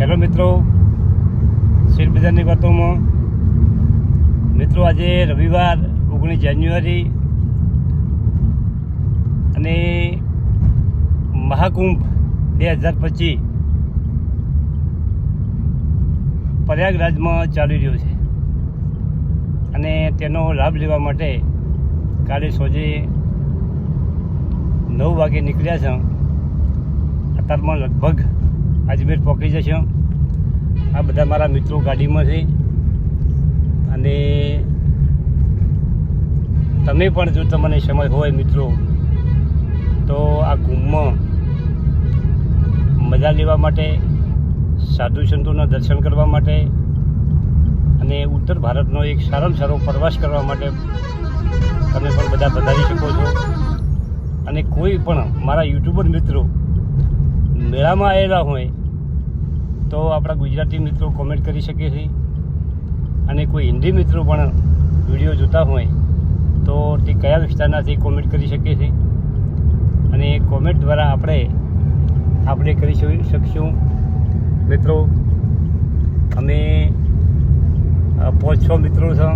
Hello મિત્રો, share બજારની વાતોમાં મિત્રો, આજે રવિવાર 19 જાન્યુઆરી અને મહાકુંભ 2025 પ્રયાગરાજમાં ચાલી રહ્યો છે અને તેનો લાભ લેવા માટે કાલે સાંજે 9 વાગે નીકળ્યા છે. અત્યારમાં લગભગ અજમેર પહોંચી જશે. આ બધા મારા મિત્રો ગાડીમાં છે અને તમે પણ જો તમને સમય હોય મિત્રો તો આ કુંભમાં મજા લેવા માટે, સાધુ સંતોના દર્શન કરવા માટે અને ઉત્તર ભારતનો એક સારામાં સારો પ્રવાસ કરવા માટે તમે પણ બધા વધારી શકો છો. અને કોઈ પણ મારા યુટ્યુબર મિત્રો મેળામાં આવેલા હોય તો આપણા ગુજરાતી મિત્રો કોમેન્ટ કરી શકે છે અને કોઈ હિન્દી મિત્રો પણ વિડીયો જોતા હોય તો તે કયા વિસ્તારના છે કોમેન્ટ કરી શકે છે અને કોમેન્ટ દ્વારા આપણે કરી શકીશું. મિત્રો, અમે 5-6 મિત્રો છો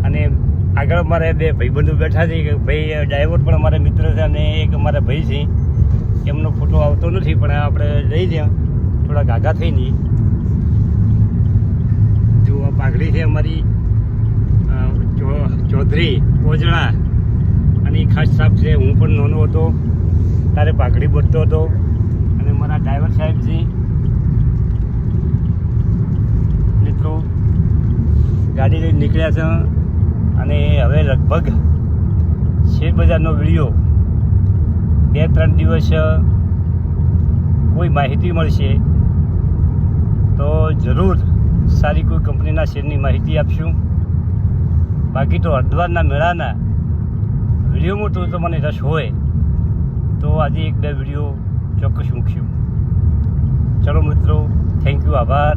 અને આગળ અમારે 2 ભાઈબંધો બેઠા છે. ભાઈ ડ્રાઈવર પણ અમારા મિત્ર છે અને એક અમારા ભાઈ છે. એમનો ફોટો આવતો નથી પણ આપણે લઈ ત્યાં થોડા ગાગા થઈને. જો આ પાઘડી છે અમારી ચૌધરી ઓજળા અને ખાસ સાહેબ છે. હું પણ નાનો હતો ત્યારે પાઘડી બોલતો હતો અને મારા ડ્રાઈવર સાહેબ છે. મિત્રો, ગાડી લઈને નીકળ્યા છે અને હવે લગભગ શેર બજારનો વિડીયો 2-3 દિવસ કોઈ માહિતી મળશે તો જરૂર સારી કોઈ કંપનીના શેરની માહિતી આપશું. બાકી તો હરિદ્વારના મેળાના વિડીયોમાં તો તમને રસ હોય તો આજે 1-2 વિડીયો ચોક્કસ મૂકશું. ચલો મિત્રો, થેન્ક યુ, આભાર.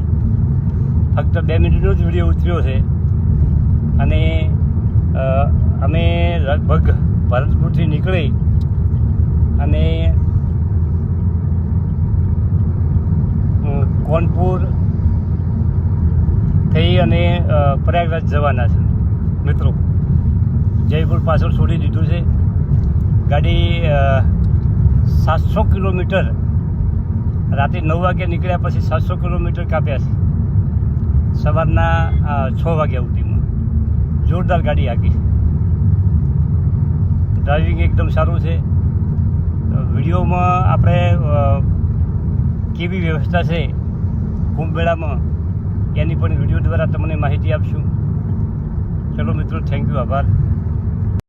ફક્ત 2 મિનિટનો જ વિડીયો ઉતર્યો છે અને અમે લગભગ ભરતપુરથી નીકળી અને કોનપુર થઈ અને પ્રયાગરાજ જવાના છે. મિત્રો, જયપુર પાછળ છોડી દીધું છે. ગાડી 700 કિલોમીટર રાતે 9 વાગે નીકળ્યા પછી 700 કિલોમીટર કાપ્યા છે સવારના 6 વાગ્યા સુધીમાં. જોરદાર ગાડી આખી. ડ્રાઇવિંગ એકદમ સારું છે. વિડીયોમાં આપણે કેવી વ્યવસ્થા છે કુંભ મેળામાં એની પણ વિડીયો દ્વારા તમને માહિતી આપશું. ચલો મિત્રો, થેન્ક યુ, આભાર.